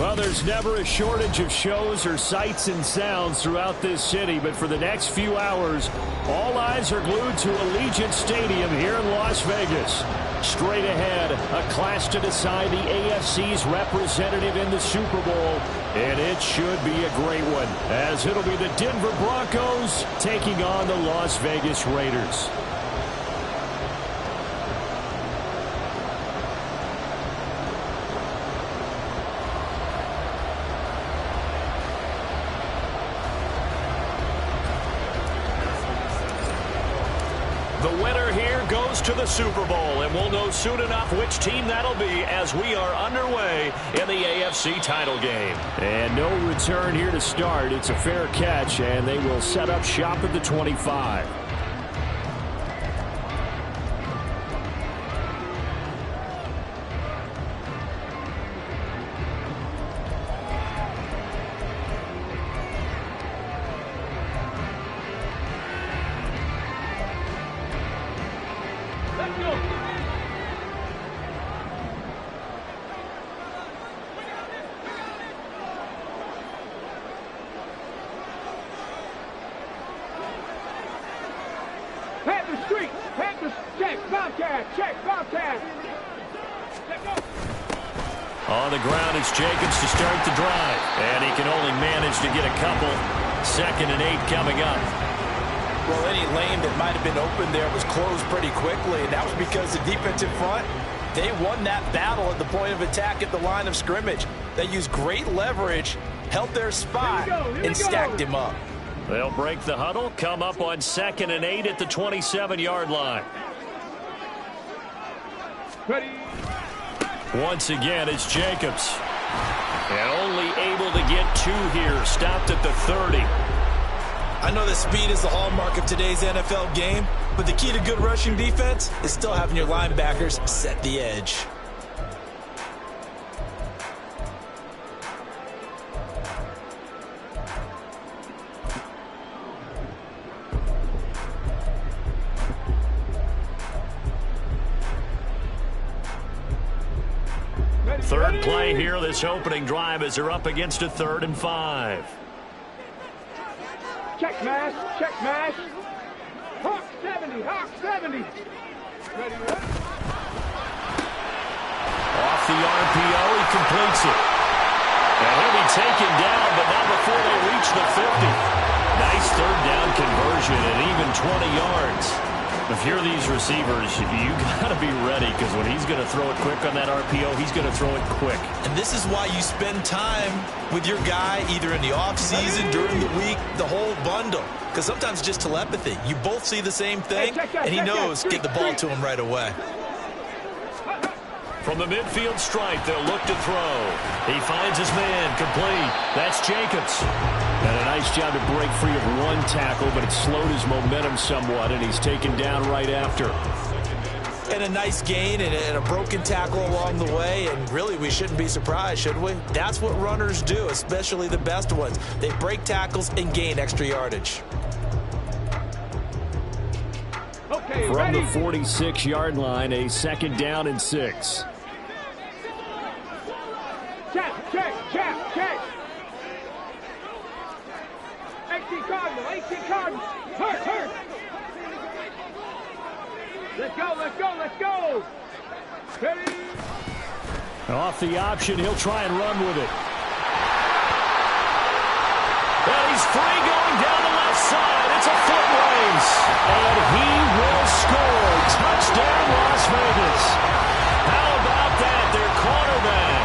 Well, there's never a shortage of shows or sights and sounds throughout this city, but for the next few hours, all eyes are glued to Allegiant Stadium here in Las Vegas. Straight ahead, a clash to decide the AFC's representative in the Super Bowl, and it should be a great one, as it'll be the Denver Broncos taking on the Las Vegas Raiders. The winner here goes to the Super Bowl, and we'll know soon enough which team that'll be as we are underway in the AFC title game. And no return here to start. It's a fair catch, and they will set up shop at the 25. On the ground, it's Jacobs to start the drive. And he can only manage to get a couple. 2nd and 8 coming up. Well, any lane that might have been open there was closed pretty quickly, and that was because the defensive front, they won that battle at the point of attack at the line of scrimmage. They used great leverage, held their spot, and stacked him up. They'll break the huddle, come up on 2nd and 8 at the 27-yard line. Ready. Once again, it's Jacobs. And only able to get 2 here. Stopped at the 30. I know that speed is the hallmark of today's NFL game, but the key to good rushing defense is still having your linebackers set the edge. Third play here, this opening drive, as they're up against a 3rd and 5. Check mash, check mash. Hawk 70, Hawk 70. Ready, ready. Off the RPO, he completes it. And he'll be taken down, but not before they reach the 50. Nice 3rd down conversion and even 20 yards. If you're these receivers, you got to be ready, because when he's going to throw it quick on that RPO, he's going to throw it quick. And this is why you spend time with your guy either in the offseason, during the week, the whole bundle. Because sometimes it's just telepathy. You both see the same thing, and he knows get the ball to him right away. From the midfield stripe, they'll look to throw. He finds his man, complete. That's Jacobs. And a nice job to break free of 1 tackle, but it slowed his momentum somewhat, and he's taken down right after. And a nice gain and a broken tackle along the way, and really we shouldn't be surprised, should we? That's what runners do, especially the best ones. They break tackles and gain extra yardage. Okay, from ready. the 46-yard line, a 2nd down and 6. Check, check, check, check. 18 Cardinal, 18 Cardinal. Hurt. Let's go, let's go, let's go. Ready. Off the option, he'll try and run with it. Well, he's free going down the left side. It's a foot race. And he will score. Touchdown, Las Vegas. How about that? Their quarterback,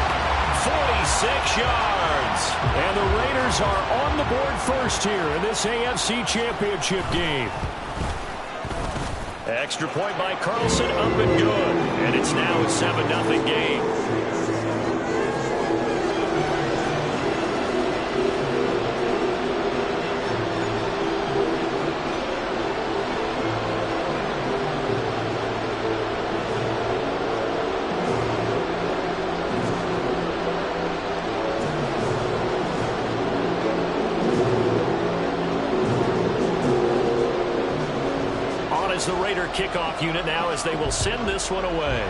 46 yards. And the Raiders are on the board first here in this AFC Championship game. Extra point by Carlson, up and good. And it's now a 7-0 game. The Raider kickoff unit now, as they will send this one away.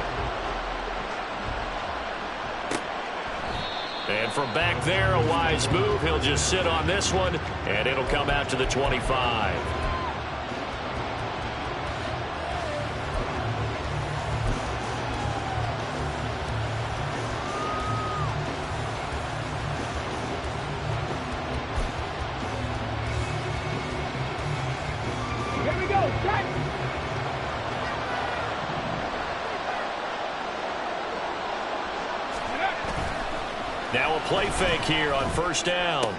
And And from back there, a wise move. He'll just sit on this one, and it'll come out to the 25. Here we go. Set. Now a play fake here on first down.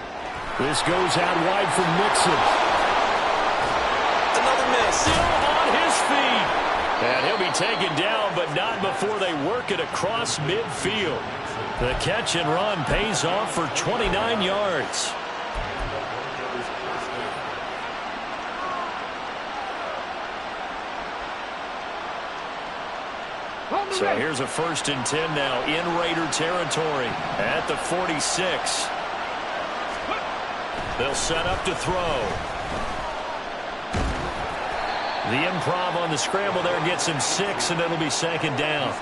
This goes out wide for Mixon. Another miss. Still on his feet. And he'll be taken down, but not before they work it across midfield. The catch and run pays off for 29 yards. So here's a 1st and 10 now in Raider territory at the 46. They'll set up to throw. The improv on the scramble there gets him 6, and it'll be 2nd down.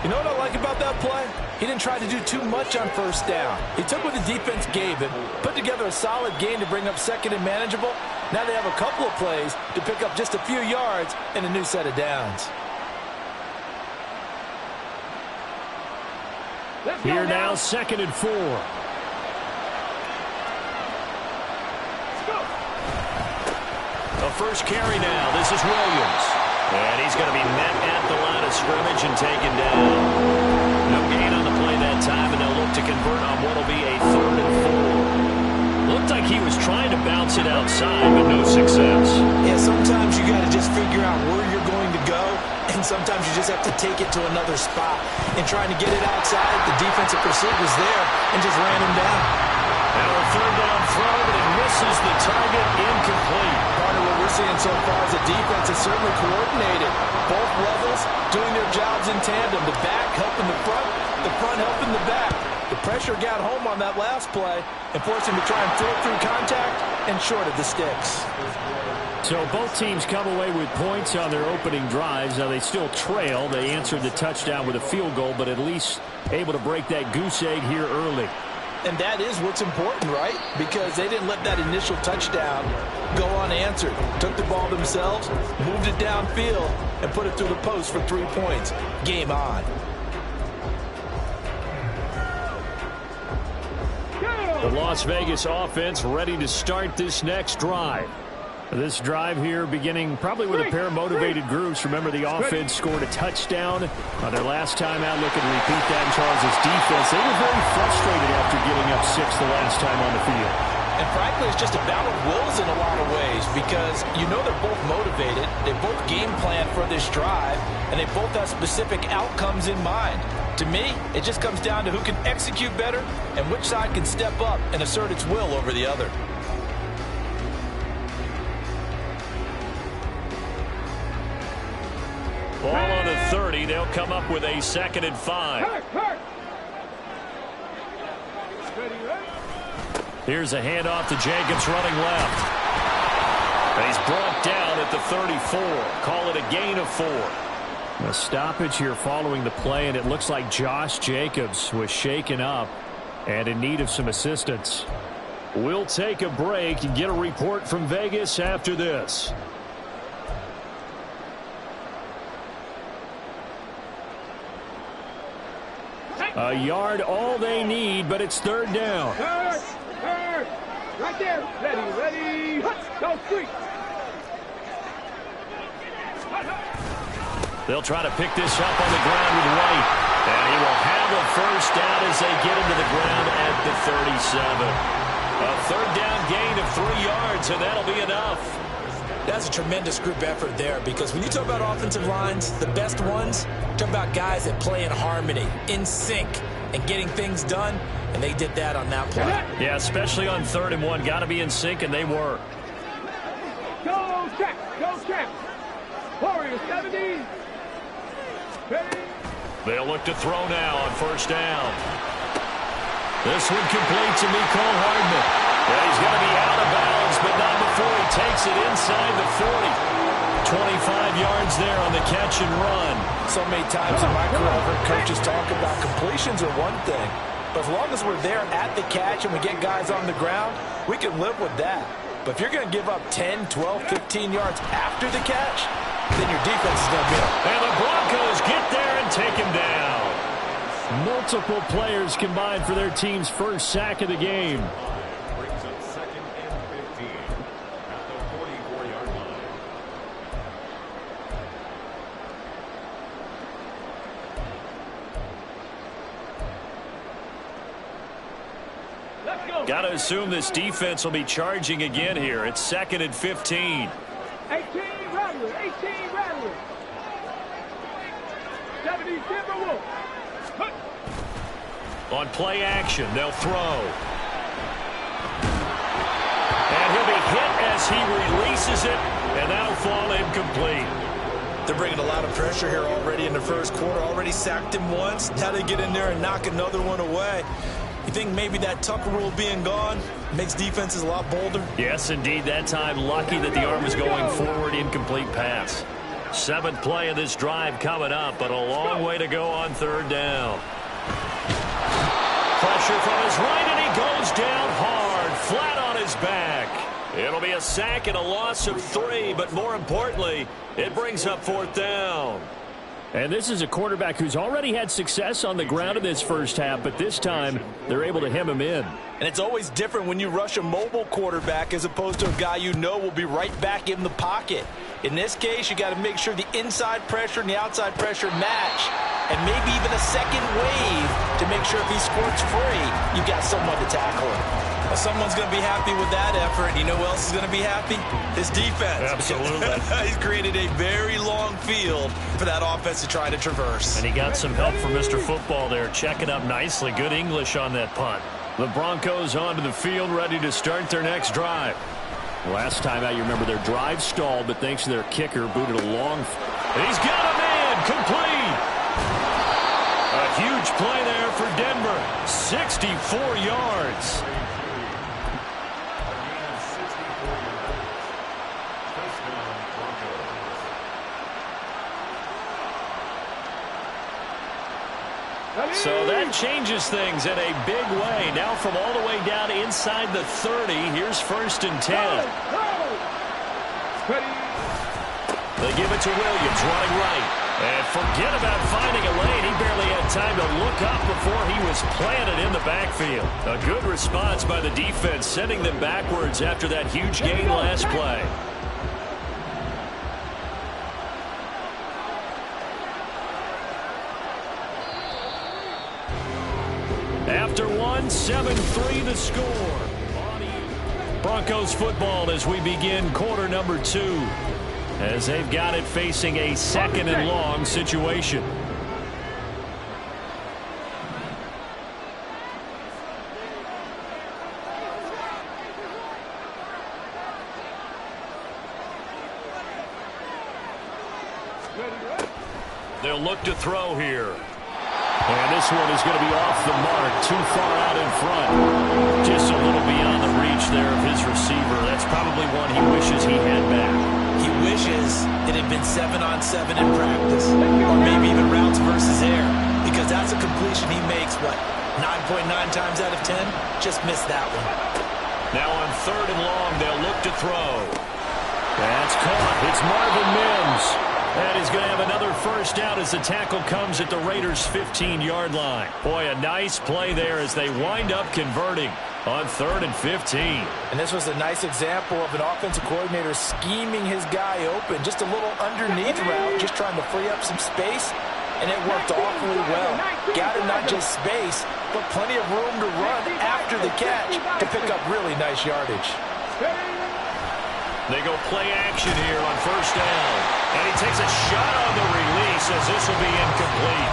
You know what I like about that play? He didn't try to do too much on first down. He took what the defense gave him, put together a solid game to bring up 2nd and manageable. Now they have a couple of plays to pick up just a few yards and a new set of downs. Here now, 2nd and 4. A first carry now. This is Williams. And he's going to be met at the line of scrimmage and taken down. No gain on the play that time, and they'll look to convert on what will be a 3rd and 4. Looked like he was trying to bounce it outside, but no success. Yeah, sometimes you got to just figure out where you're going to go, and sometimes you just have to take it to another spot. And trying to get it outside, the defensive pursuit was there and just ran him down. Now a 3rd down throw, but it misses the target, incomplete. Part of what we're seeing so far is the defense is certainly coordinated. Both levels doing their jobs in tandem. The back helping the front helping the back. The pressure got home on that last play and forced him to try and throw through contact and short of the sticks. So both teams come away with points on their opening drives. Now they still trail. They answered the touchdown with a field goal, but at least able to break that goose egg here early. And that is what's important, right? Because they didn't let that initial touchdown go unanswered. Took the ball themselves, moved it downfield, and put it through the post for 3 points. Game on. The Las Vegas offense ready to start this next drive. This drive here beginning probably with a pair of motivated groups. Remember, the offense scored a touchdown on their last time out. Looking to repeat that in Charles' defense. They were very frustrated after giving up 6 the last time on the field. And frankly, it's just a battle of wills in a lot of ways because you know they're both motivated. They both game plan for this drive, and they both have specific outcomes in mind. To me, it just comes down to who can execute better and which side can step up and assert its will over the other. Ball on the 30. They'll come up with a 2nd and 5. Here's a handoff to Jacobs running left. And he's brought down at the 34. Call it a gain of 4. A stoppage here following the play, and it looks like Josh Jacobs was shaken up and in need of some assistance. We'll take a break and get a report from Vegas after this. A yard all they need, but it's 3rd down. Right there. Ready. Go, quick. They'll try to pick this up on the ground with White. And he will have a 1st down as they get into the ground at the 37. A 3rd down gain of 3 yards, and that'll be enough. That's a tremendous group effort there because when you talk about offensive lines, the best ones, talk about guys that play in harmony, in sync, and getting things done, and they did that on that play. Yeah, especially on 3rd and 1. Got to be in sync, and they were. Go, check. Warriors 70. Ready. They'll look to throw now on 1st down. This one complete to Mecole Hardman. Yeah, he's going to be out of bounds, but not before he takes it inside the 40. 25 yards there on the catch and run. So many times in my career, I've heard coaches talk about completions are one thing, But as long as we're there at the catch and we get guys on the ground, we can live with that. But if you're going to give up 10, 12, 15 yards after the catch, then your defense is going to be up. And the Broncos get there and take him down. Multiple players combined for their team's first sack of the game. Brings up 2nd and 15 at the 44-yard line. Got to assume this defense will be charging again here. It's 2nd and 15. 18 Rattlers, 18 Rattlers. 70 Timberwolves. On play action, they'll throw. And he'll be hit as he releases it, and that'll fall incomplete. They're bringing a lot of pressure here already in the first quarter. Already sacked him once. Now they get in there and knock another one away. You think maybe that Tucker rule being gone makes defenses a lot bolder? Yes, indeed. That time, lucky that the arm was going forward. Incomplete pass. 7th play of this drive coming up, but a long way to go on 3rd down. Pressure from his right, and he goes down hard, flat on his back. It'll be a sack and a loss of 3, but more importantly, it brings up 4th down. And this is a quarterback who's already had success on the ground in this first half, but this time they're able to hem him in. And it's always different when you rush a mobile quarterback as opposed to a guy you know will be right back in the pocket. In this case, you got to make sure the inside pressure and the outside pressure match, and maybe even a second wave to make sure if he squirts free, you've got someone to tackle him. Well, someone's going to be happy with that effort. You know who else is going to be happy? His defense. Absolutely. He's created a very long field for that offense to try to traverse. And he got some help from Mr. Football there, checking up nicely. Good English on that punt. The Broncos onto the field, ready to start their next drive. Last time out, you remember their drive stalled, but thanks to their kicker, booted a long... He's got a man! Complete! A huge play there for Denver. 64 yards. So that changes things in a big way. Now from all the way down inside the 30, here's 1st and 10. They give it to Williams, running right. And forget about finding a lane. He barely had time to look up before he was planted in the backfield. A good response by the defense, sending them backwards after that huge gain last play. After one, 7-3 the score. Broncos football as we begin quarter number 2. As they've got it facing a 2nd and long situation. They'll look to throw here. And this one is going to be off the mark, too far out in front. Just a little beyond the reach there of his receiver. That's probably one he wishes he had back. He wishes it had been 7-on-7 in practice, or maybe even routes versus air, because that's a completion he makes, what, 9.9 times out of 10? Just missed that one. Now on 3rd and long, they'll look to throw. That's caught. It's Marvin Mims. And he's going to have another first down as the tackle comes at the Raiders' 15-yard line. Boy, a nice play there as they wind up converting on 3rd and 15. And this was a nice example of an offensive coordinator scheming his guy open. Just a little underneath route, just trying to free up some space. And it worked awfully well. Got him not just space, but plenty of room to run after the catch to pick up really nice yardage. They go play action here on 1st down. And he takes a shot on the release as this will be incomplete.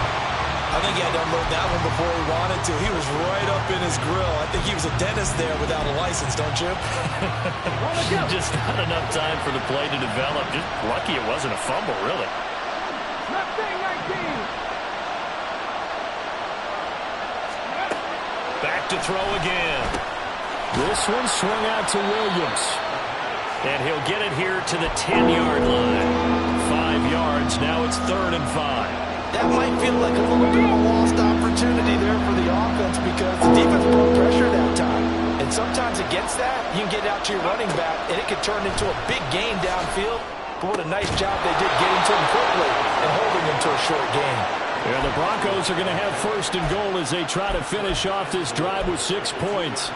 I think he had to unload that one before he wanted to. He was right up in his grill. I think he was a dentist there without a license, don't you? Just not enough time for the play to develop. Just lucky it wasn't a fumble, really. Back to throw again. This one swung out to Williams. And he'll get it here to the 10-yard line. 5 yards. Now it's 3rd and 5. That might feel like a little bit of a lost opportunity. opportunity there for the offense because the defense brought pressure that time. And sometimes against that, you can get out to your running back, and it could turn into a big gain downfield. But what a nice job they did getting to him quickly and holding him to a short gain. Yeah, the Broncos are going to have first and goal as they try to finish off this drive with 6 points.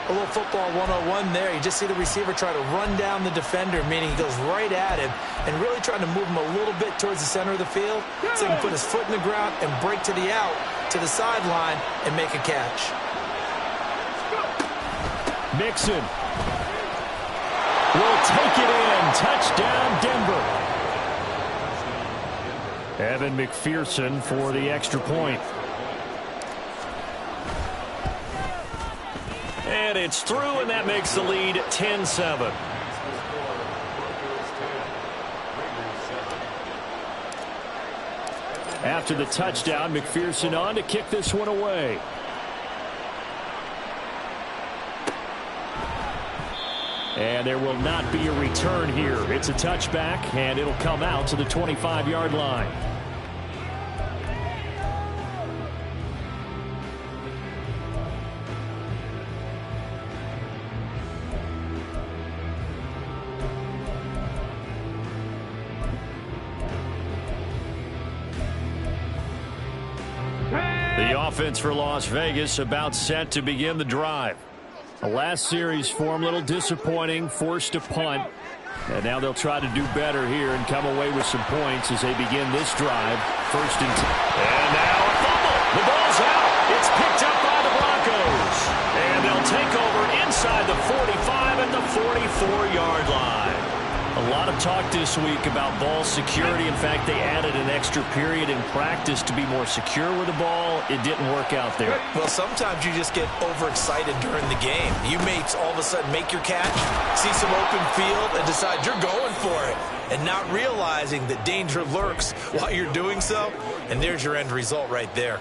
A little football 101 there. You just see the receiver try to run down the defender, meaning he goes right at him and really trying to move him a little bit towards the center of the field so he can put his foot in the ground and break to the out, to the sideline, and make a catch. Mixon will take it in. Touchdown, Denver. Evan McPherson for the extra point. And it's through, and that makes the lead 10-7. After the touchdown, McPherson on to kick this one away. And there will not be a return here. It's a touchback, and it'll come out to the 25-yard line. The offense for Las Vegas about set to begin the drive. The last series for them, a little disappointing, forced a punt. And now they'll try to do better here and come away with some points as they begin this drive. First and 10. And now a fumble. The ball's out. It's picked up by the Broncos. And they'll take over inside the 45 at the 44-yard line. A lot of talk this week about ball security. In fact, they added an extra period in practice to be more secure with the ball. It didn't work out there. Well, sometimes you just get overexcited during the game. You may all of a sudden make your catch, see some open field, and decide you're going for it, and not realizing that danger lurks while you're doing so. And there's your end result right there.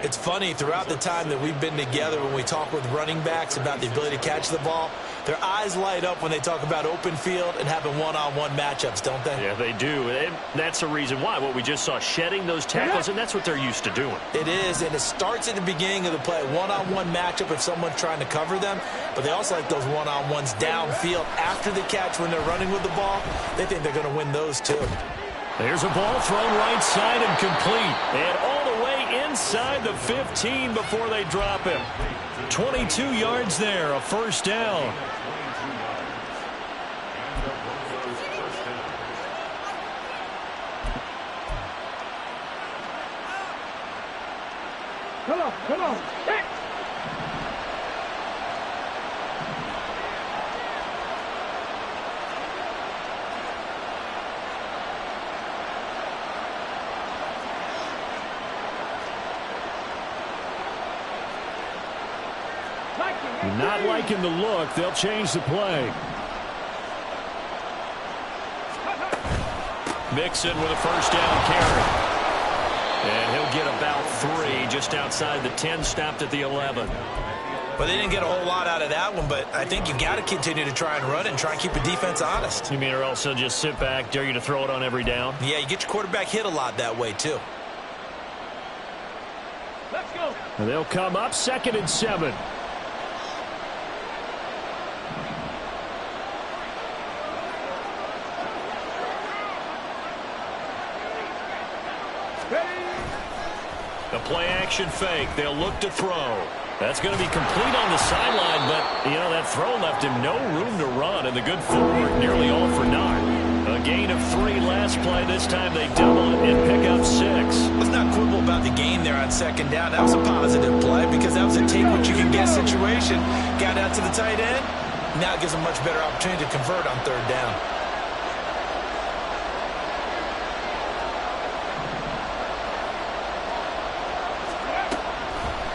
It's funny, throughout the time that we've been together, when we talk with running backs about the ability to catch the ball, their eyes light up when they talk about open field and having one-on-one matchups, don't they? Yeah, they do. And that's the reason why. What we just saw, shedding those tackles, and that's what they're used to doing. It is, and it starts at the beginning of the play. One-on-one matchup if someone's trying to cover them, but they also like those one-on-ones downfield after the catch when they're running with the ball. They think they're going to win those too. There's a ball thrown right side and complete. And all the way inside the 15 before they drop him. 22 yards there, a first down. Come on. Hey. Not liking the look. They'll change the play. Mixon with a first down carry. And he'll get about 3 just outside the 10, stopped at the 11. But they didn't get a whole lot out of that one, but I think you got to continue to try and run and try and keep the defense honest. You mean or else they'll just sit back, dare you to throw it on every down? Yeah, you get your quarterback hit a lot that way, too. Let's go. And they'll come up 2nd and 7. The play-action fake. They'll look to throw. That's going to be complete on the sideline, but, you know, that throw left him no room to run, and the good footwork nearly all for naught. A gain of 3 last play. This time they double it and pick up 6. Let's not quibble about the gain there on 2nd down. That was a positive play because that was a take-what-you-can-get situation. Got out to the tight end. Now it gives a much better opportunity to convert on 3rd down.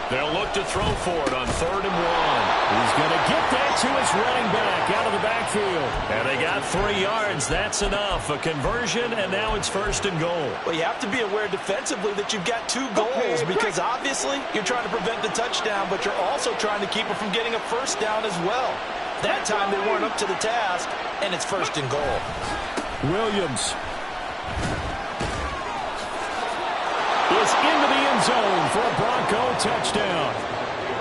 They'll look to throw for it on 3rd and 1. He's going to get that to his running back out of the backfield. And they got 3 yards. That's enough. A conversion, and now it's 1st and goal. Well, you have to be aware defensively that you've got 2 goals because obviously you're trying to prevent the touchdown, but you're also trying to keep it from getting a first down as well. That time they weren't up to the task, and it's 1st and goal. Williams is into the end zone for a Bronco touchdown.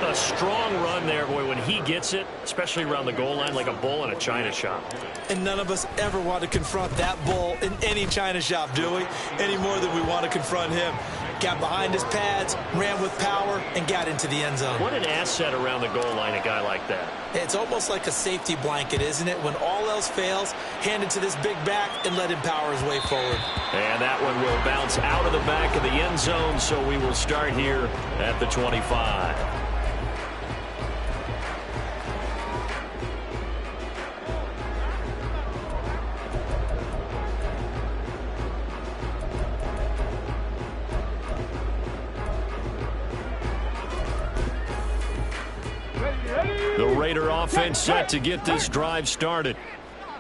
A strong run there, boy, when he gets it, especially around the goal line, like a bull in a china shop. And none of us ever want to confront that bull in any china shop, do we? Any more than we want to confront him. Got behind his pads, ran with power, and got into the end zone. What an asset around the goal line, a guy like that. It's almost like a safety blanket, isn't it? When all else fails, hand it to this big back and let him power his way forward. And that one will bounce out of the back of the end zone, so we will start here at the 25. The Raider offense set to get this drive started.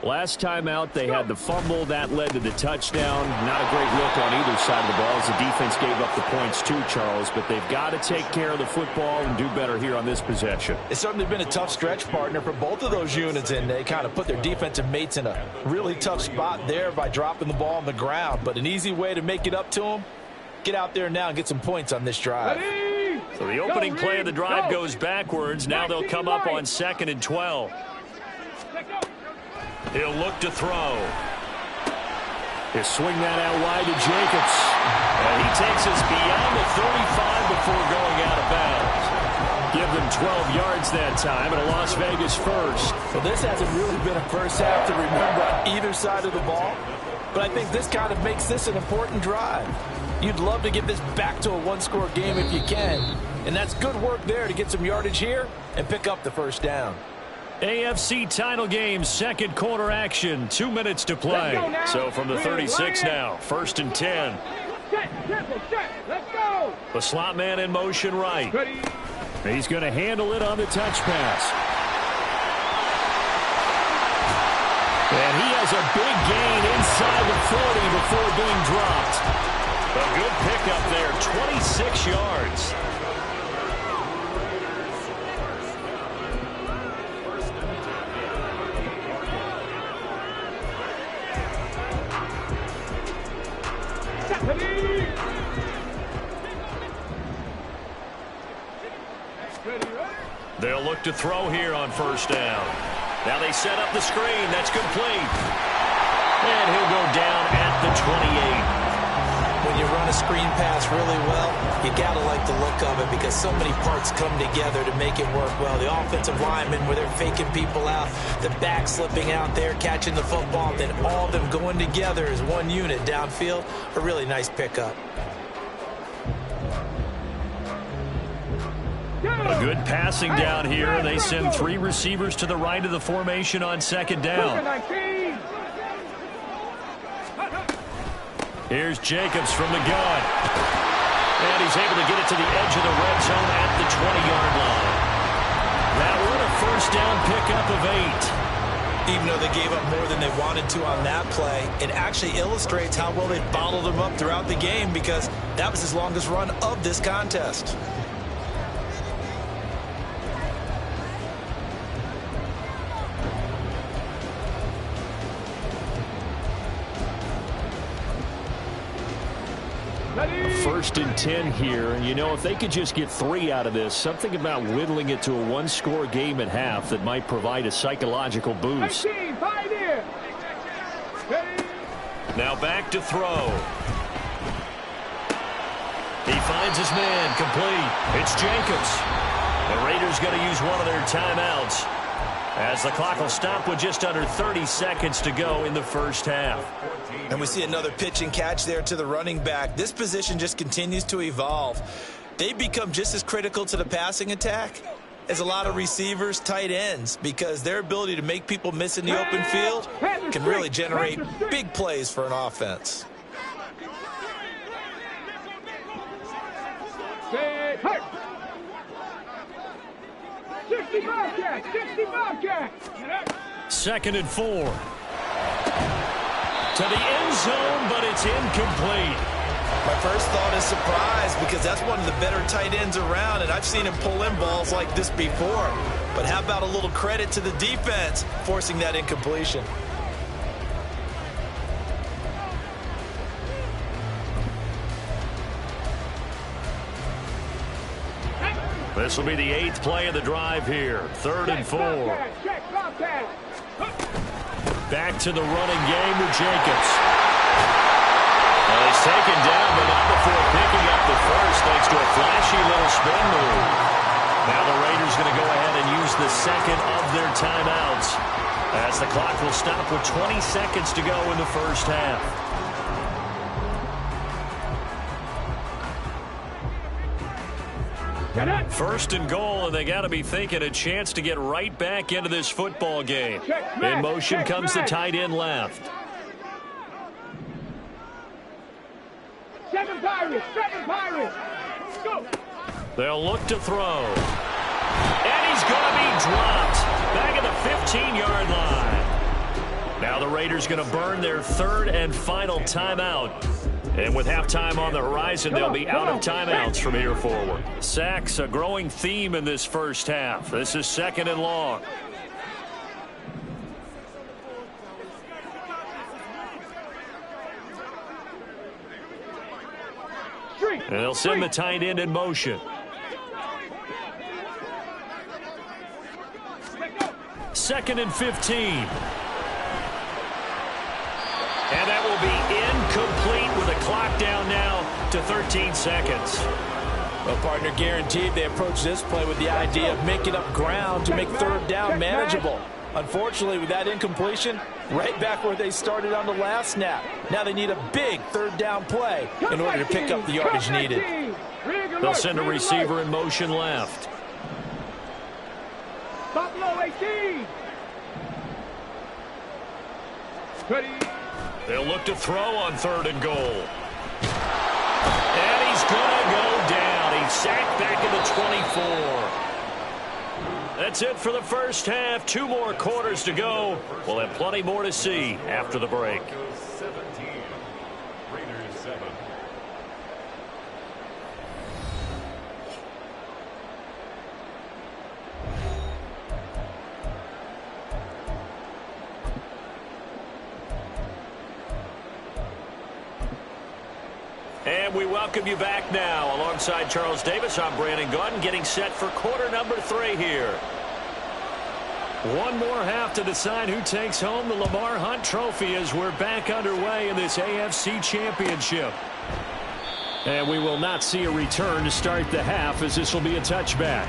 Last time out, they had the fumble. That led to the touchdown. Not a great look on either side of the ball as the defense gave up the points too, Charles. But they've got to take care of the football and do better here on this possession. It's certainly been a tough stretch, partner, for both of those units, and they kind of put their defensive mates in a really tough spot there by dropping the ball on the ground. But an easy way to make it up to them, get out there now and get some points on this drive. So the opening play of the drive goes backwards. Now they'll come up on 2nd and 12. He'll look to throw. He'll swing that out wide to Jacobs. And he takes us beyond the 35 before going out of bounds. Give them 12 yards that time, and a Las Vegas first. Well, this hasn't really been a first half to remember on either side of the ball, but I think this kind of makes this an important drive. You'd love to get this back to a one-score game if you can, and that's good work there to get some yardage here and pick up the first down. AFC title game, second quarter action, 2 minutes to play. So from the 36 now, 1st and 10. Let's go. The slot man in motion right. He's going to handle it on the touch pass. And he has a big gain inside the 40 before being dropped. A good pickup there, 26 yards. They'll look to throw here on 1st down. Now they set up the screen. That's complete. And he'll go down at the 28. When you run a screen pass really well, you got to like the look of it because so many parts come together to make it work well. The offensive linemen, where they're faking people out, the back slipping out there, catching the football, then all of them going together as one unit downfield. A really nice pickup. A good passing down here. They send 3 receivers to the right of the formation on 2nd down. Here's Jacobs from the gun. And he's able to get it to the edge of the red zone at the 20-yard line. That one a 1st down pickup of 8. Even though they gave up more than they wanted to on that play, it actually illustrates how well they bottled them up throughout the game because that was his longest run of this contest. First and 10 here, and you know, if they could just get 3 out of this, something about whittling it to a one-score game at half that might provide a psychological boost. Now back to throw. He finds his man, complete. It's Jacobs. The Raiders going to use one of their timeouts as the clock will stop with just under 30 seconds to go in the 1st half. And we see another pitch and catch there to the running back. This position just continues to evolve. They become just as critical to the passing attack as a lot of receivers, tight ends, because their ability to make people miss in the open field can really generate big plays for an offense. Second and 4. To the end zone, but it's incomplete. My first thought is surprise because that's one of the better tight ends around, and I've seen him pull in balls like this before. But how about a little credit to the defense forcing that incompletion? This will be the 8th play of the drive here. 3rd and 4. Back to the running game with Jacobs. Well, he's taken down, but not before picking up the first thanks to a flashy little spin move. Now the Raiders going to go ahead and use the second of their timeouts as the clock will stop with 20 seconds to go in the first half. First and goal, and they got to be thinking a chance to get right back into this football game. In motion comes the tight end left. 7 Pirates, 7 Pirates. Go. They'll look to throw. And he's going to be dropped back at the 15-yard line. Now the Raiders going to burn their 3rd and final timeout. And with halftime on the horizon, they'll be out of timeouts from here forward. Sacks, a growing theme in this first half. This is 2nd and long. And they'll send the tight end in motion. 2nd and 15. And that will be incomplete with a clock down now to 13 seconds. Well, partner, guaranteed they approach this play with the idea of making up ground to make 3rd down manageable. Unfortunately, with that incompletion, right back where they started on the last snap. Now they need a big 3rd down play in order to pick up the yardage needed. They'll send a receiver in motion left. Buffalo 18. They'll look to throw on 3rd and goal. And he's going to go down. He's sacked back at the 24. That's it for the first half. 2 more quarters to go. We'll have plenty more to see after the break. Broncos 17, Raiders 7. And we welcome you back now. Alongside Charles Davis, I'm Brandon Gaudin, getting set for quarter number 3 here. One more half to decide who takes home the Lamar Hunt Trophy as we're back underway in this AFC Championship. And we will not see a return to start the half, as this will be a touchback.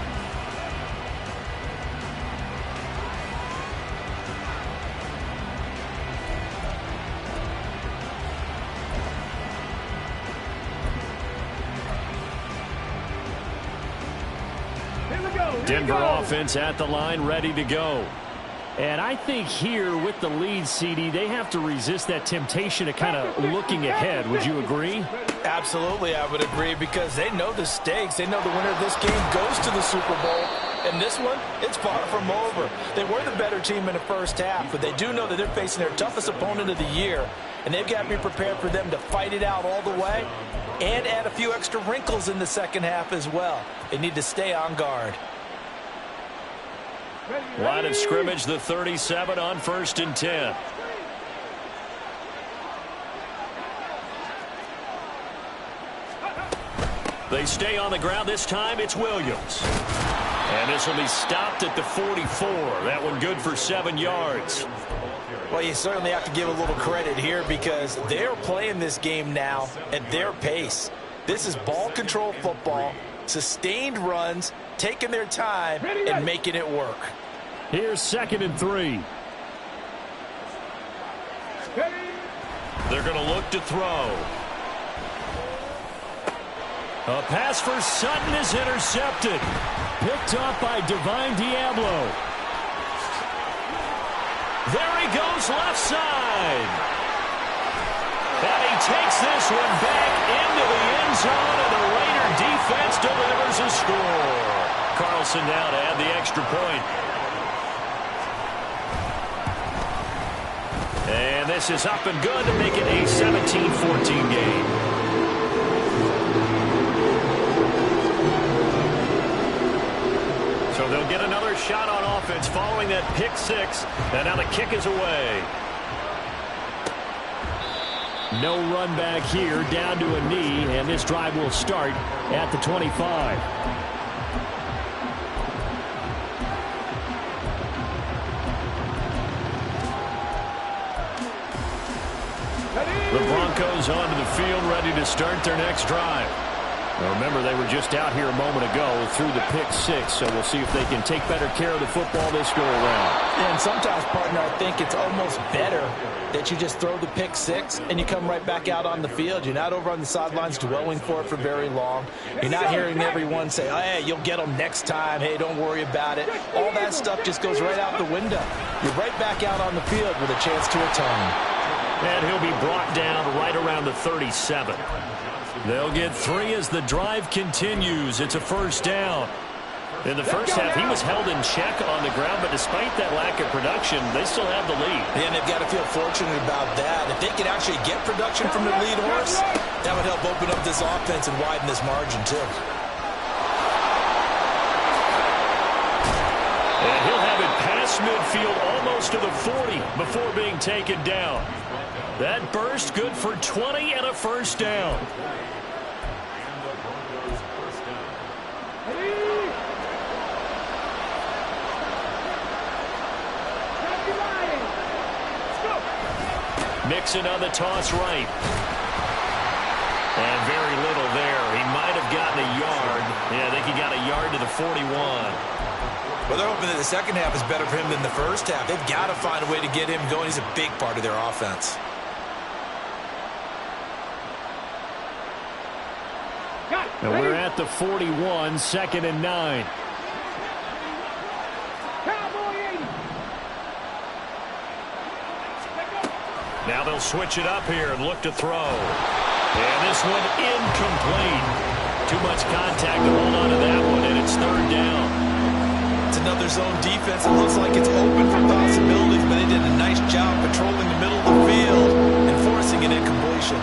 Denver offense at the line, ready to go. And I think here with the lead, CD, they have to resist that temptation of kind of looking ahead. Would you agree? Absolutely, I would agree, because they know the stakes. They know the winner of this game goes to the Super Bowl. And this one, it's far from over. They were the better team in the first half, but they do know that they're facing their toughest opponent of the year. And they've got to be prepared for them to fight it out all the way and add a few extra wrinkles in the second half as well. They need to stay on guard. Line of scrimmage, the 37 on 1st and 10. They stay on the ground. This time it's Williams. And this will be stopped at the 44. That one good for 7 yards. Well, you certainly have to give a little credit here, because they're playing this game now at their pace. This is ball control football, sustained runs, taking their time and making it work. Here's 2nd and 3. They're going to look to throw. A pass for Sutton is intercepted. Picked up by Divine Diablo. There he goes left side. And he takes this one back into the end zone, and the Raider defense delivers a score. Carlson now to add the extra point. And this is up and good to make it a 17-14 game. So they'll get another shot on offense following that pick 6. And now the kick is away. No run back here, down to a knee, and this drive will start at the 25. The Broncos onto the field, ready to start their next drive. Now remember, they were just out here a moment ago through the pick six, so we'll see if they can take better care of the football this go around. And sometimes, partner, I think it's almost better that you just throw the pick six and you come right back out on the field. You're not over on the sidelines dwelling for it for very long. You're not hearing everyone say, oh, hey, you'll get them next time. Hey, don't worry about it. All that stuff just goes right out the window. You're right back out on the field with a chance to atone. And he'll be brought down right around the 37. They'll get 3 as the drive continues. It's a first down. In the first half, he was held in check on the ground, but despite that lack of production, they still have the lead. And they've got to feel fortunate about that. If they can actually get production from their lead horse, that would help open up this offense and widen this margin, too. And he'll have it past midfield almost to the 40 before being taken down. That burst good for 20 and a first down. Mixon on the toss right. And very little there. He might have gotten a yard. Yeah, I think he got a yard to the 41. Well, they're hoping that the second half is better for him than the first half. They've got to find a way to get him going. He's a big part of their offense. And we're at the 41, 2nd and 9. Now they'll switch it up here and look to throw. And this one incomplete. Too much contact to hold on to that one, and it's 3rd down. It's another zone defense. It looks like it's open for possibilities, but they did a nice job patrolling the middle of the field and forcing an incompletion.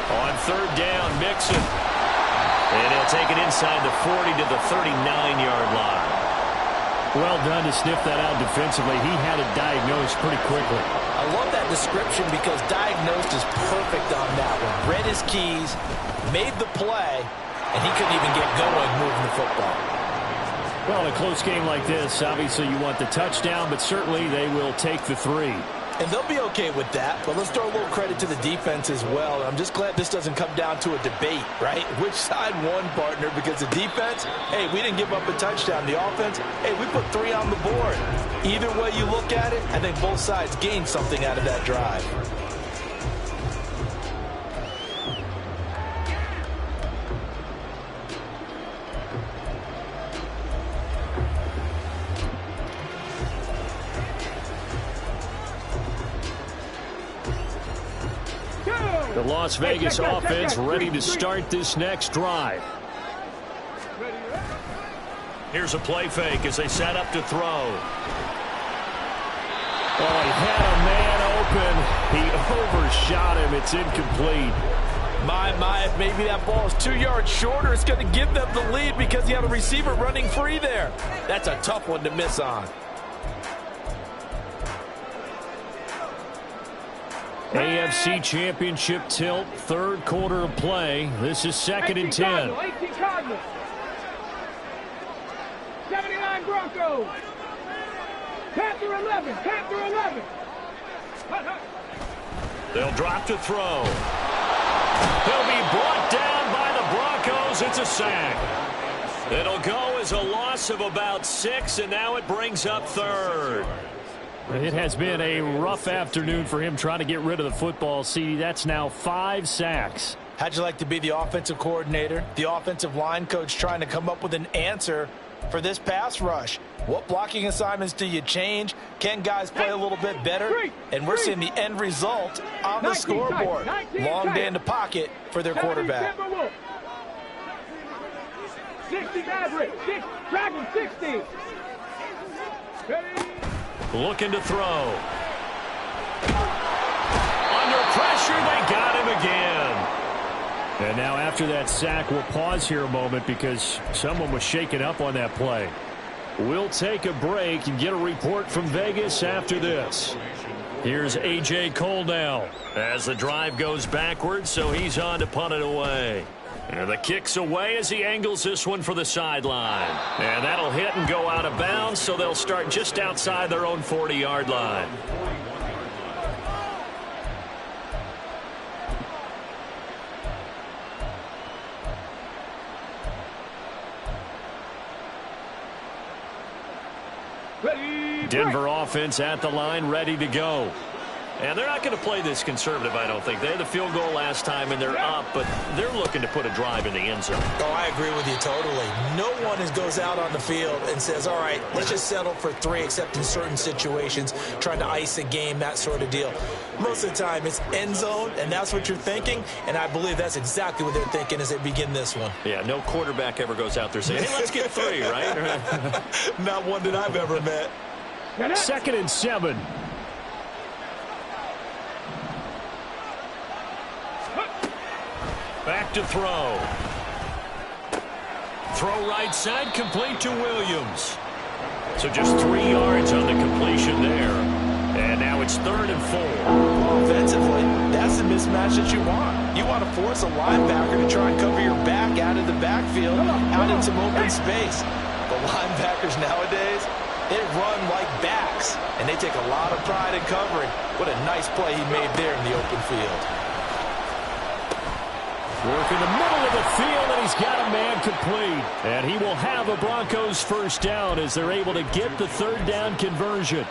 On 3rd down, Mixon. And he'll take it inside the 40 to the 39-yard line. Well done to sniff that out defensively. He had it diagnosed pretty quickly. I love that description because diagnosed is perfect on that one. Read his keys, made the play, and he couldn't even get going moving the football. Well, in a close game like this, obviously you want the touchdown, but certainly they will take the 3. And they'll be okay with that, but let's throw a little credit to the defense as well. I'm just glad this doesn't come down to a debate, right? Which side won, partner? Because the defense, hey, we didn't give up a touchdown. The offense, hey, we put 3 on the board. Either way you look at it, I think both sides gained something out of that drive. The Las Vegas offense ready to start this next drive. Here's a play fake as they set up to throw. Oh, he had a man open. He overshot him. It's incomplete. My, if maybe that ball is 2 yards shorter, it's going to give them the lead because you have a receiver running free there. That's a tough one to miss on. AFC Championship tilt, 3rd quarter of play. This is 2nd and 10. 18 Cardinals. 79 Broncos. Panther 11. Panther 11. They'll drop to throw. He'll be brought down by the Broncos. It's a sack. It'll go as a loss of about 6, and now it brings up 3rd. It has been a rough afternoon for him trying to get rid of the football. See, that's now 5 sacks. How'd you like to be the offensive coordinator, the offensive line coach trying to come up with an answer for this pass rush? What blocking assignments do you change? Can guys play a little bit better? And we're seeing the end result on the scoreboard. Long day in the pocket for their quarterback. 60 Maverick. Dragon 60. Looking to throw. Under pressure, they got him again. And now after that sack, we'll pause here a moment because someone was shaken up on that play. We'll take a break and get a report from Vegas after this. Here's A.J. Cole now as the drive goes backwards, so he's on to punt it away. And the kick's away as he angles this one for the sideline. And that'll hit and go out of bounds, so they'll start just outside their own 40-yard line. Denver offense at the line, ready to go. And they're not going to play this conservative, I don't think. They had the field goal last time, and they're up, but they're looking to put a drive in the end zone. Oh, I agree with you totally. No one goes out on the field and says, all right, let's just settle for 3, except in certain situations, trying to ice a game, that sort of deal. Most of the time, it's end zone, and that's what you're thinking, and I believe that's exactly what they're thinking as they begin this one. Yeah, no quarterback ever goes out there saying, hey, let's get 3, right? Not one that I've ever met. 2nd and 7. Back to throw. Throw right side, complete to Williams. So just 3 yards on the completion there. And now it's 3rd and 4. Offensively, that's the mismatch that you want. You want to force a linebacker to try and cover your back out of the backfield, out in some open space. The linebackers nowadays, they run like backs, and they take a lot of pride in covering. What a nice play he made there in the open field. Work in the middle of the field, and he's got a man complete. And he will have a Broncos first down as they're able to get the 3rd down conversion.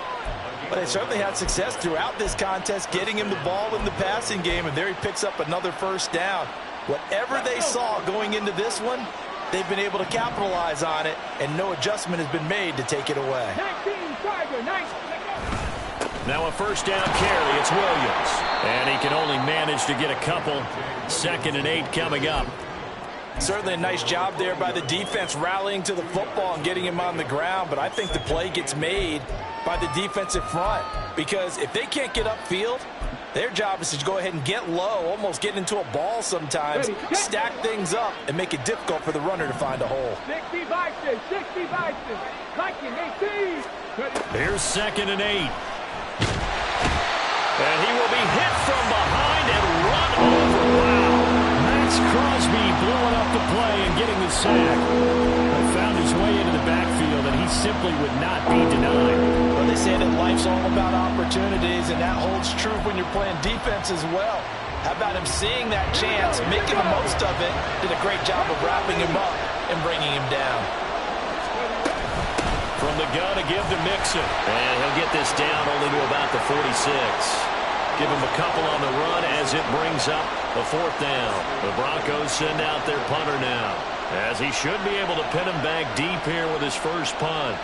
But they certainly had success throughout this contest, getting him the ball in the passing game, and there he picks up another first down. Whatever they saw going into this one, they've been able to capitalize on it, and no adjustment has been made to take it away. 19, Tiger, 19. Now a first down carry. It's Williams. And he can only manage to get a couple. 2nd and 8 coming up. Certainly a nice job there by the defense rallying to the football and getting him on the ground. But I think the play gets made by the defensive front. Because if they can't get upfield, their job is to go ahead and get low, almost get into a ball sometimes, stack things up, and make it difficult for the runner to find a hole. 60 Vikings, 60 Vikings. Vikings, 18. Here's 2nd and 8. And he will be hit from behind and run over. Wow. Max Crosby blowing up the play and getting the sack. Found his way into the backfield, and he simply would not be denied. Well, they say that life's all about opportunities, and that holds true when you're playing defense as well. How about him seeing that chance, making the most of it, did a great job of wrapping him up and bringing him down. From the gun to give to Mixon. And he'll get this down only to about the 46. Give him a couple on the run as it brings up the 4th down. The Broncos send out their punter now, as he should be able to pin him back deep here with his first punt.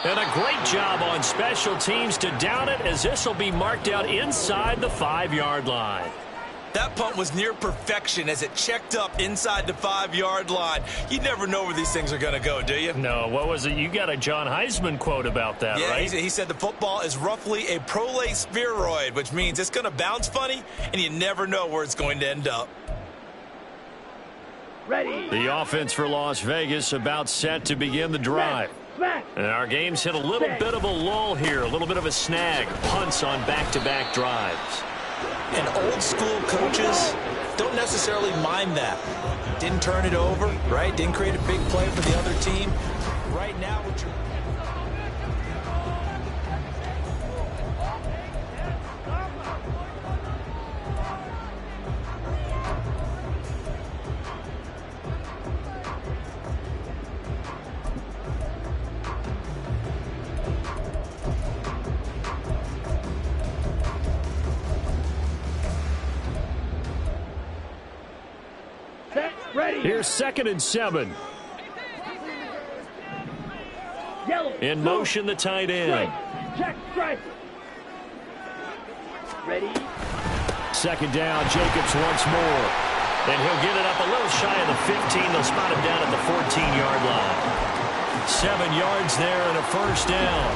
And a great job on special teams to down it, as this will be marked out inside the 5-yard line. That punt was near perfection as it checked up inside the 5-yard line. You never know where these things are going to go, do you? No, what was it? You got a John Heisman quote about that, yeah, right? He said the football is roughly a prolate spheroid, which means it's going to bounce funny, and you never know where it's going to end up. Ready. The offense for Las Vegas about set to begin the drive. And our game's hit a little bit of a lull here, a little bit of a snag. Punts on back-to-back drives. And old school coaches don't necessarily mind that. Didn't turn it over, right? Didn't create a big play for the other team. Right now, what you're... Here's 2nd and 7. In motion, the tight end. Check, strike. Ready. 2nd down, Jacobs once more. And he'll get it up a little shy of the 15. They'll spot him down at the 14-yard line. 7 yards there and a first down.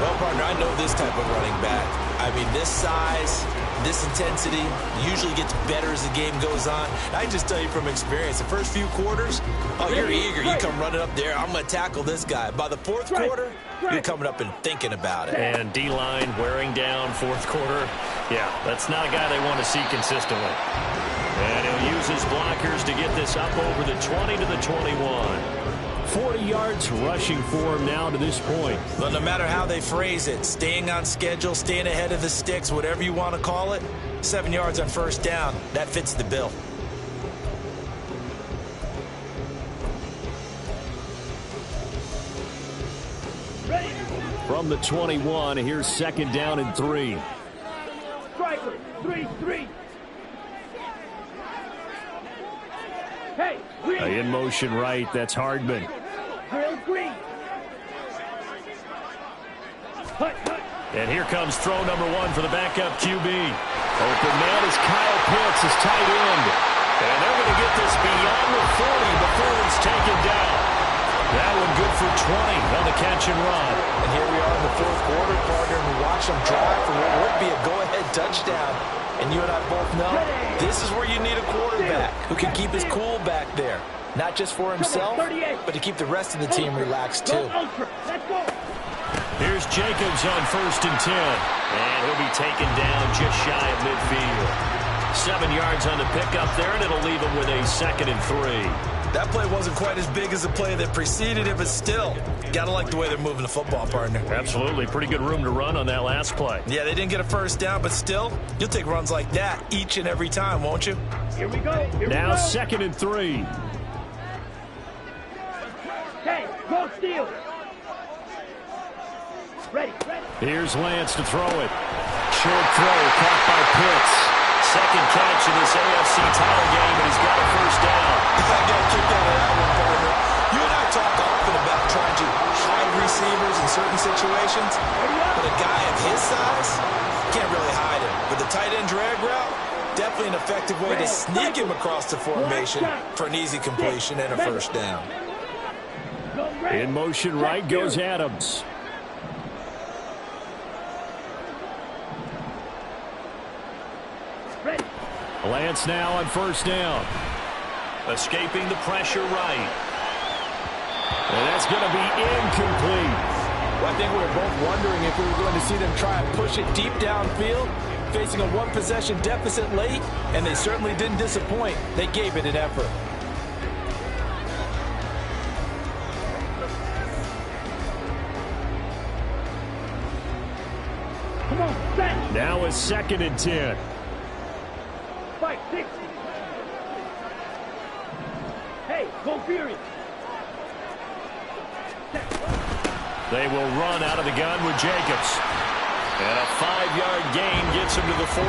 Well, partner, I know this type of running back. I mean, this size, this intensity usually gets better as the game goes on. I just tell you from experience, the first few quarters, oh, you're eager. You come running up there, I'm going to tackle this guy. By the 4th quarter, you're coming up and thinking about it. And D-line wearing down 4th quarter. Yeah, that's not a guy they want to see consistently. And he'll use his blockers to get this up over the 20 to the 21. 40 yards rushing for him now to this point. Well, no matter how they phrase it, staying on schedule, staying ahead of the sticks, whatever you want to call it, 7 yards on first down, that fits the bill. From the 21, here's 2nd down and 3. Striker, 3-3. Hey, green. In motion right, that's Hardman. Drill green. Hut, hut. And here comes throw number 1 for the backup QB. Open man is Kyle Pitts, his tight end. And they're going to get this beyond the 40 before he's taken down. That one good for 20 on the catch and run. And here we are in the 4th quarter, partner, and we watch them drive for what would be a go-ahead touchdown. And you and I both know this is where you need a quarterback who can keep his cool back there. Not just for himself, but to keep the rest of the team relaxed, too. Here's Jacobs on 1st and 10. And he'll be taken down just shy of midfield. 7 yards on the pickup there, and it'll leave him with a 2nd and 3. That play wasn't quite as big as the play that preceded it, but still, gotta like the way they're moving the football, partner. Absolutely. Pretty good room to run on that last play. Yeah, they didn't get a first down, but still, you'll take runs like that each and every time, won't you? Here we go. Now 2nd and 3. Hey, go steal. Ready. Here's Lance to throw it. Short throw, caught by Pitts. 2nd catch in this AFC title game, and he's got a first down. I got to kick out of that one, partner. You and I talk often about trying to hide receivers in certain situations, but a guy of his size can't really hide him. With the tight end drag route, definitely an effective way to sneak him across the formation for an easy completion and a first down. In motion right goes Adams. Lance now on 1st down. Escaping the pressure right. And that's going to be incomplete. Well, I think we were both wondering if we were going to see them try and push it deep downfield, facing a one-possession deficit late, and they certainly didn't disappoint. They gave it an effort. Come on, set. Now it's 2nd and 10. 5-6. Hey, go Fury. They will run out of the gun with Jacobs. And a 5-yard gain gets him to the 42.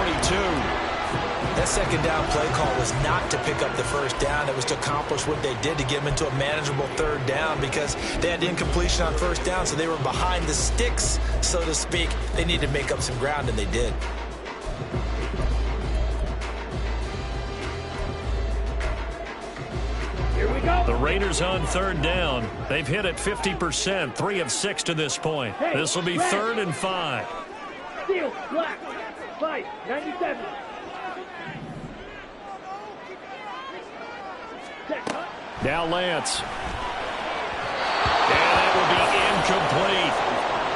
That 2nd down play call was not to pick up the first down. It was to accomplish what they did to get them into a manageable 3rd down because they had incompletion on 1st down, so they were behind the sticks, so to speak. They needed to make up some ground, and they did. The Raiders on 3rd down. They've hit it 50%, 3 of 6 to this point. This will be 3rd and 5. Steel, black, 5, 97. Now Lance. And that will be incomplete.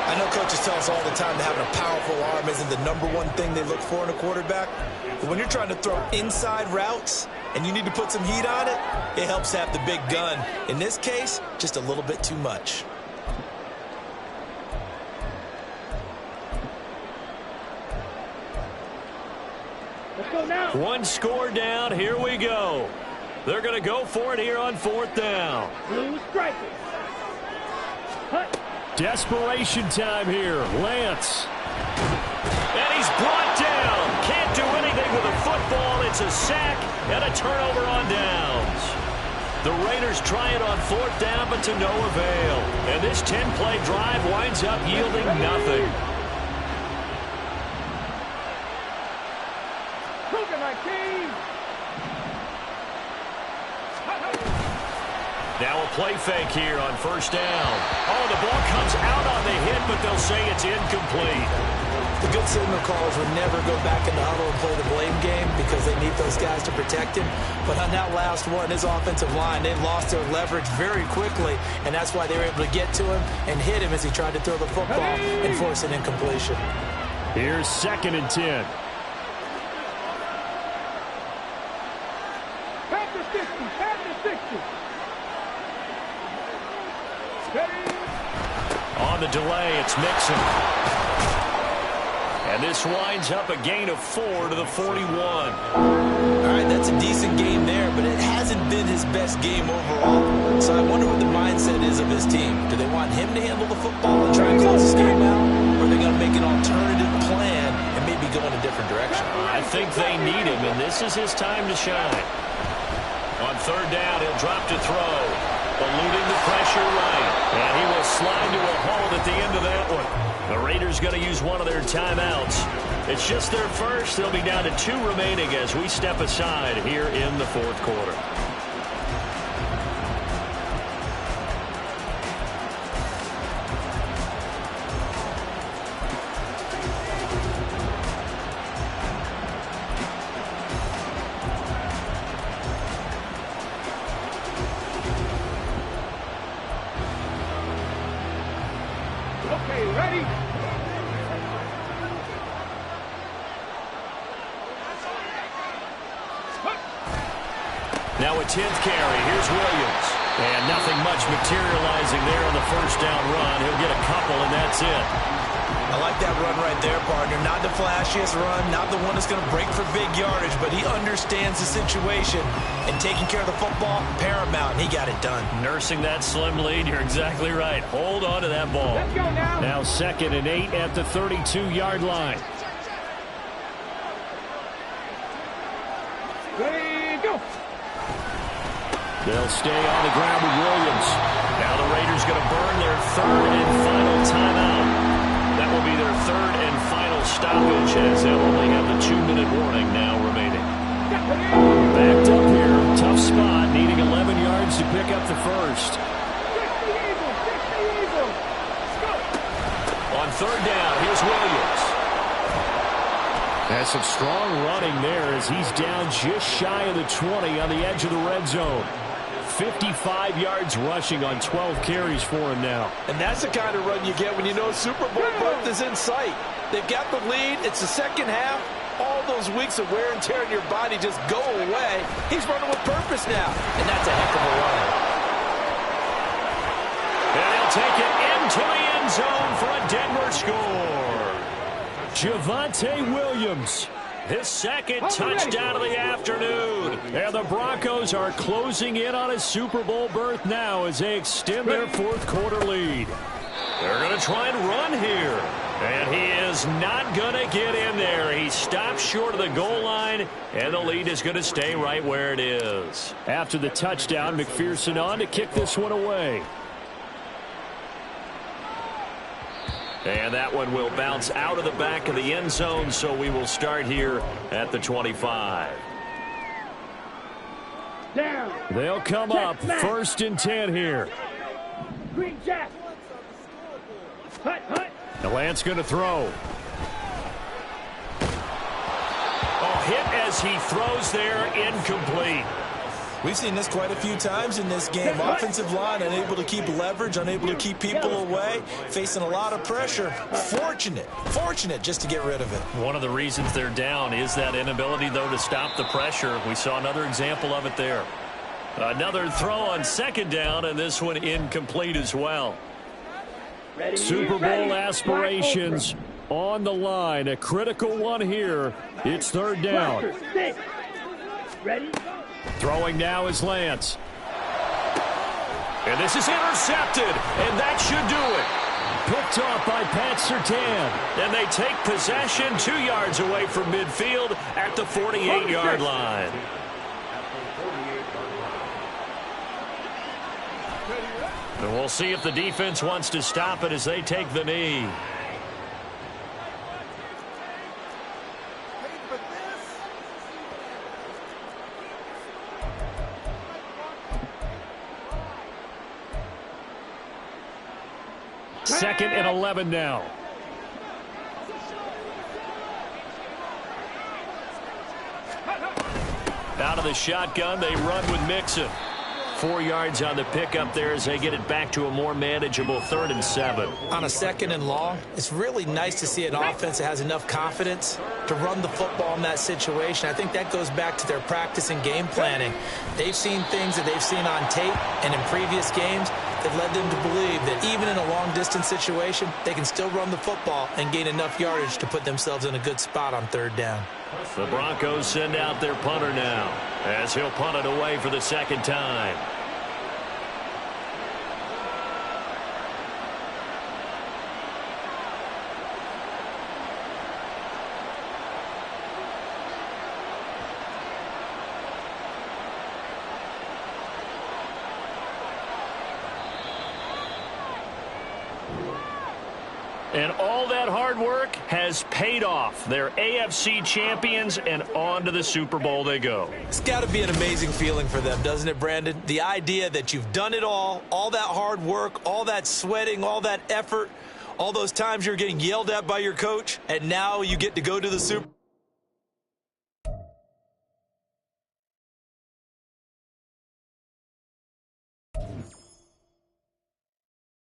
I know coaches tell us all the time that having a powerful arm isn't the #1 thing they look for in a quarterback. But when you're trying to throw inside routes and you need to put some heat on it, it helps have the big gun. In this case, just a little bit too much. Let's go now. 1 score down. Here we go. They're going to go for it here on 4th down. Blue striker. Hut. Desperation time here. Lance. And he's brought down. Can't do anything with a football. It's a sack and a turnover on downs. The Raiders try it on 4th down, but to no avail. And this 10-play drive winds up yielding nothing. Look at my team. Now a play fake here on 1st down. Oh, the ball comes out on the hit, but they'll say it's incomplete. The good signal callers would never go back in the huddle and play the blame game because they need those guys to protect him. But on that last one, his offensive line, they lost their leverage very quickly, and that's why they were able to get to him and hit him as he tried to throw the football and force an incompletion. Here's 2nd and 10. Pass the 60. Pass the 60. On the delay, it's Mixon. And this winds up a gain of 4 to the 41. All right, that's a decent game there, but it hasn't been his best game overall. So I wonder what the mindset is of his team. Do they want him to handle the football and try and close this game out? Or are they going to make an alternative plan and maybe go in a different direction? I think they need him, and this is his time to shine. On third down, he'll drop to throw. Eluding the pressure right. And he will slide to a hold at the end of that one. The Raiders going to use one of their timeouts. It's just their first. They'll be down to 2 remaining as we step aside here in the fourth quarter. Okay, ready? Now a 10th carry. Here's Williams. And nothing much materializing there on the first down run. He'll get a couple, and that's it. I like that run right there, partner. Not the flashiest run, not the one that's going to break for big yardage, but he understands the situation, and taking care of the football, paramount, and he got it done. Nursing that slim lead, you're exactly right. Hold on to that ball. Let's go now. Now 2nd and 8 at the 32-yard line. Ready, go. They'll stay on the ground with Williams. Now the Raiders going to burn their 3rd and final timeout. That will be their 3rd and final stoppage as they'll only have the 2-minute warning now remaining. Backed up here. Tough spot. Needing 11 yards to pick up the first. On third down, here's Williams. Has some strong running there as he's down just shy of the 20 on the edge of the red zone. 55 yards rushing on 12 carries for him now. And that's the kind of run you get when you know Super Bowl berth is in sight. They've got the lead. It's the second half. All those weeks of wear and tear in your body just go away. He's running with purpose now, and that's a heck of a run. And he'll take it into the end zone for a Denver score. Javonte Williams. His second touchdown of the afternoon. And the Broncos are closing in on a Super Bowl berth now as they extend their fourth quarter lead. They're going to try and run here. And he is not going to get in there. He stops short of the goal line, and the lead is going to stay right where it is. After the touchdown, McPherson on to kick this one away. And that one will bounce out of the back of the end zone, so we will start here at the 25. Down. They'll come up 1st and 10 here. Green Jack. Hut, hut. The Lance going to throw. Oh, hit as he throws there, incomplete. We've seen this quite a few times in this game. Offensive line unable to keep leverage, unable to keep people away, facing a lot of pressure. Fortunate just to get rid of it. One of the reasons they're down is that inability, though, to stop the pressure. We saw another example of it there. Another throw on 2nd down, and this one incomplete as well. Ready, Super ready. Bowl aspirations on the line. A critical one here. It's 3rd down. Ready? Throwing now is Lance. And this is intercepted, and that should do it. Picked off by Pat Surtain. And they take possession 2 yards away from midfield at the 48-yard line. And we'll see if the defense wants to stop it as they take the knee. Second and 11 now. Out of the shotgun, they run with Mixon. 4 yards on the pickup there as they get it back to a more manageable 3rd and 7. On a 2nd and long, it's really nice to see an offense that has enough confidence to run the football in that situation. I think that goes back to their practice and game planning. They've seen things that they've seen on tape and in previous games that led them to believe that even in a long-distance situation, they can still run the football and gain enough yardage to put themselves in a good spot on 3rd down. The Broncos send out their punter now as he'll punt it away for the 2nd time. And all that hard work has paid off. They're AFC champions, and on to the Super Bowl they go. It's got to be an amazing feeling for them, doesn't it, Brandon? The idea that you've done it all that hard work, all that sweating, all that effort, all those times you're getting yelled at by your coach, and now you get to go to the Super Bowl.